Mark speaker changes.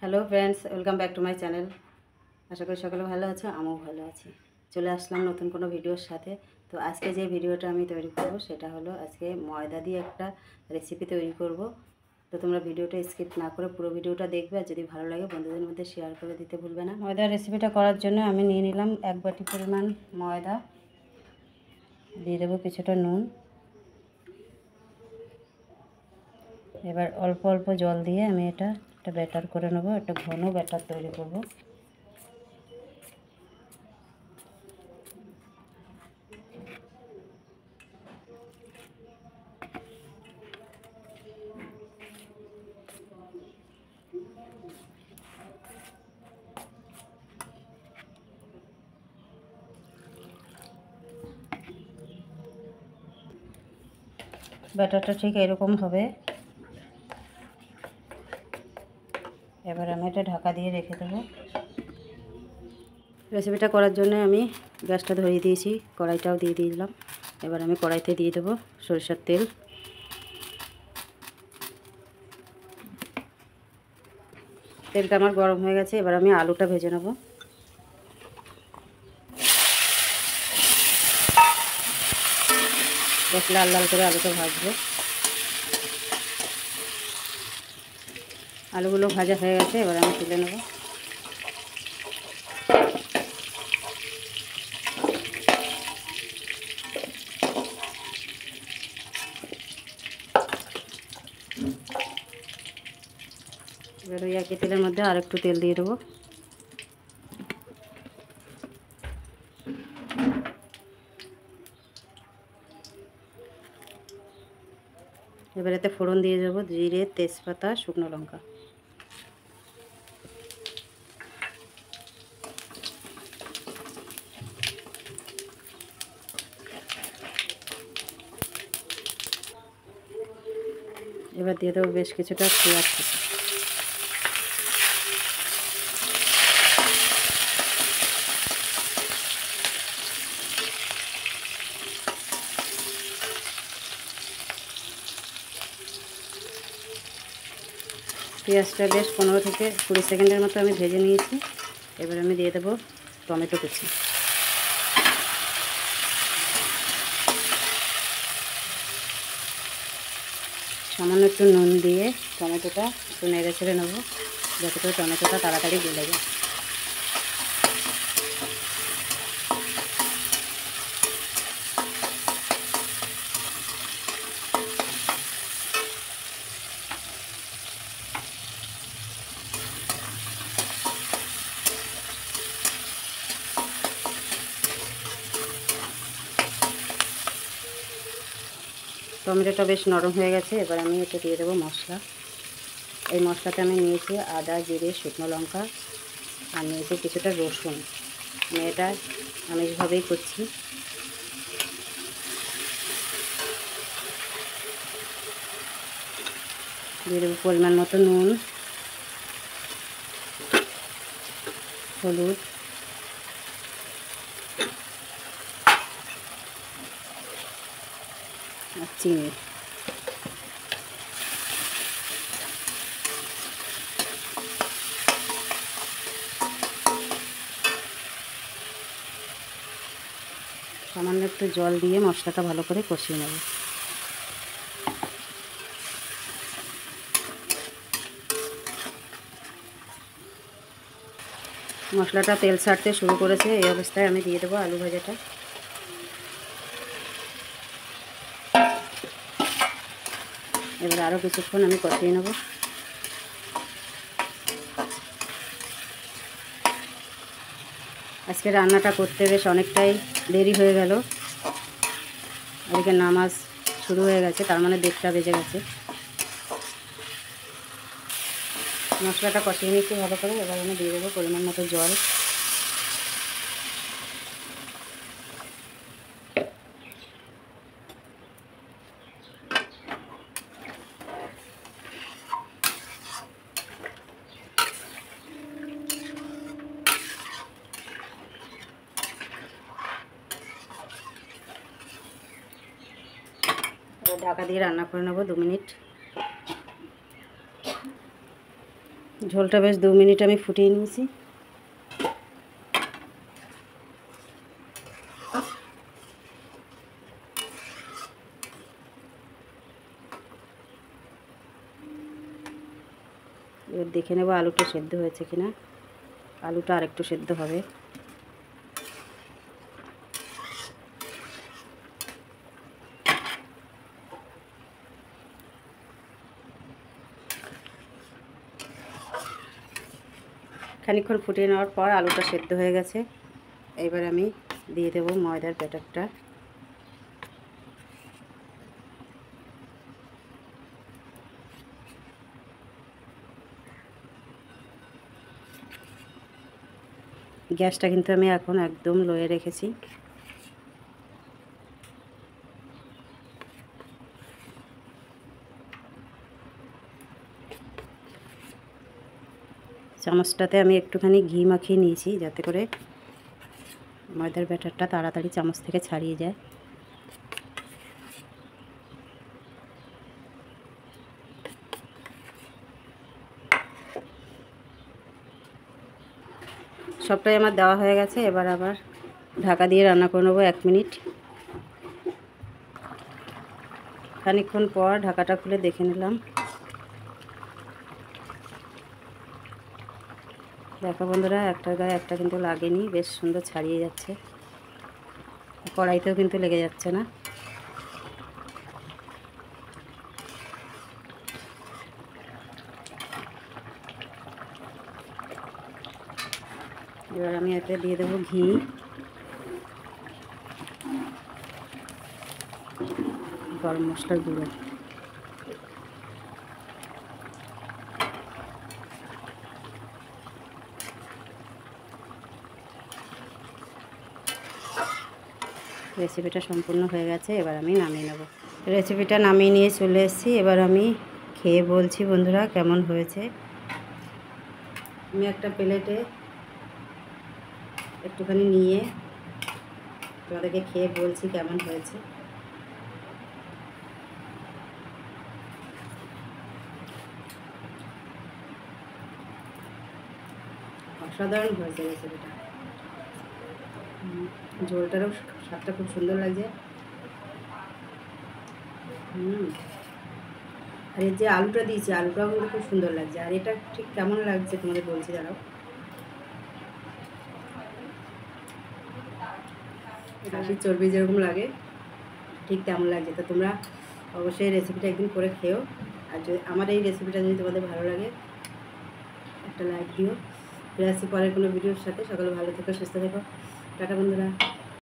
Speaker 1: Hello friends, welcome back to my channel. আশা করি সকলে ভালো আছো, আমিও ভালো আছি। চলে আসলাম নতুন কোনো ভিডিওর সাথে। তো আজকে যে ভিডিওটা আমি তৈরি করব সেটা হলো আজকে ময়দা দিয়ে একটা রেসিপি তৈরি করব। তো তোমরা ভিডিওটা স্কিপ না করে পুরো ভিডিওটা দেখবে, আর যদি ভালো লাগে বন্ধুদের মধ্যে শেয়ার করে দিতে ভুলবে না। ময়দার রেসিপিটা করার জন্য আমি নিয়ে নিলাম 1 বাটি পরিমাণ ময়দা, দিয়ে দেবো কিছুটা নুন। এবার অল্প অল্প জল দিয়ে আমি এটা একটা ব্যাটার করে নেবো, একটা ঘন ব্যাটার তৈরি করব। ব্যাটারটা ঠিক এরকম হবে। এবার আমি এটা ঢাকা দিয়ে রেখে দেবো। রেসিপিটা করার জন্য আমি গ্যাসটা ধরিয়ে দিয়েছি, কড়াইটাও দিয়ে দিলাম। এবার আমি কড়াইতে দিয়ে দেবো সরিষার তেল। তেলটা আমার গরম হয়ে গেছে, এবার আমি আলুটা ভেজে নেব। বেশ লাল লাল করে আলুটা ভাজবো। আলুগুলো ভাজা হয়ে গেছে, এবার আমি তুলে নেব। এবার ওই একই তেলের মধ্যে আর একটু তেল দিয়ে দেবো। এবার এতে ফোড়ন দিয়ে দেবো জিরে, তেজপাতা, শুকনো লঙ্কা। এবার দিয়ে দেবো বেশ কিছুটা পেঁয়াজ কুচি। পেঁয়াজটা বেশ 15 থেকে 20 সেকেন্ডের মতো আমি ভেজে নিয়েছি। এবার আমি দিয়ে দেবো টমেটো কুচি। সামান্য একটু নুন দিয়ে টমেটোটা একটু নেড়ে ছেড়ে নেবো, যাতে করে টমেটোটা তাড়াতাড়ি গলে যায়। টমেটোটা বেশ নরম হয়ে গেছে, এবার আমি এতে দিয়ে দেবো মশলা। এই মশলাতে আমি নিয়েছি আদা, জিরে, শুকনো লঙ্কা, আর নিয়েছি কিছুটা রসুন। আমি এটা আমিষভাবেই করছি। দিয়ে দেবো পরিমাণ মতো নুন, হলুদ, আর চিনি। সামান্য একটু জল দিয়ে মশলাটা ভালো করে কষিয়ে নেব। মশলাটা তেল ছাড়তে শুরু করেছে, এই অবস্থায় আমি দিয়ে দেবো আলু ভাজাটা। এবার আরও কিছুক্ষণ আমি কষিয়ে নেব। আজকে রান্নাটা করতে বেশ অনেকটাই দেরি হয়ে গেল। এদিকে নামাজ শুরু হয়ে গেছে, তার মানে 1:30 বেজে গেছে। মশলাটা কষিয়ে নিচ্ছি ভালো করে। এবার আমি দিয়ে দেবো পরিমাণ মতো জল। ঢাকা দিয়ে রান্না করে নেব 2 মিনিট। ঝোলটা বেশ 2 মিনিট আমি ফুটিয়ে নিয়েছি। এবার দেখে নেব আলুটা সেদ্ধ হয়েছে কিনা। আলুটা আরেকটু সেদ্ধ হবে। খানিকক্ষণ ফুটিয়ে নেওয়ার পর আলুটা সেদ্ধ হয়ে গেছে। এবার আমি দিয়ে দেব ময়দার ব্যাটারটা। গ্যাসটা কিন্তু আমি এখন একদম লোয়ে রেখেছি। চামচটাতে আমি একটুখানি ঘি মাখিয়ে নিয়েছি যাতে করে ময়দার ব্যাটারটা তাড়াতাড়ি চামচ থেকে ছাড়িয়ে যায়। সবটাই আমার দেওয়া হয়ে গেছে। এবার আবার ঢাকা দিয়ে রান্না করে নেবো 1 মিনিট। খানিকক্ষণ পর ঢাকাটা খুলে দেখে নিলাম। দেখো বন্ধুরা, একটার গায়ে একটা কিন্তু লাগেনি, বেশ সুন্দর ছাড়িয়ে যাচ্ছে। কড়াইতেও কিন্তু লেগে যাচ্ছে না। এবার আমি এতে দিয়ে দেবো ঘি, গরম মশলার গুঁড়ো। রেসিপিটা সম্পূর্ণ হয়ে গেছে। এবার আমি নামিয়ে নেব। রেসিপিটা নামিয়ে নিয়ে চলে এসেছি। এবার আমি খেয়ে বলছি বন্ধুরা কেমন হয়েছে। আমি একটা প্লেটে একটুখানি নিয়ে তোমাদেরকে খেয়ে বলছি কেমন হয়েছে। অসাধারণ হয়েছে রেসিপিটা। ঝোলটারও স্বাদটা খুব সুন্দর লাগছে। আর এই যে আলুটা দিয়েছি, আলুটাও কিন্তু খুব সুন্দর লাগছে। আর এটা ঠিক কেমন লাগছে তোমাদের বলছি দাঁড়াও। খাসির চর্বি যেরকম লাগে ঠিক তেমন লাগছে। তো তোমরা অবশ্যই রেসিপিটা একদিন করে খেও। আর যদি আমার এই রেসিপিটা যদি তোমাদের ভালো লাগে একটা লাইক দিও। ফিরে আসছি পরের কোনো ভিডিওর সাথে। সকলে ভালো থেকো, সুস্থ থেকো। টাটা বন্ধুরা।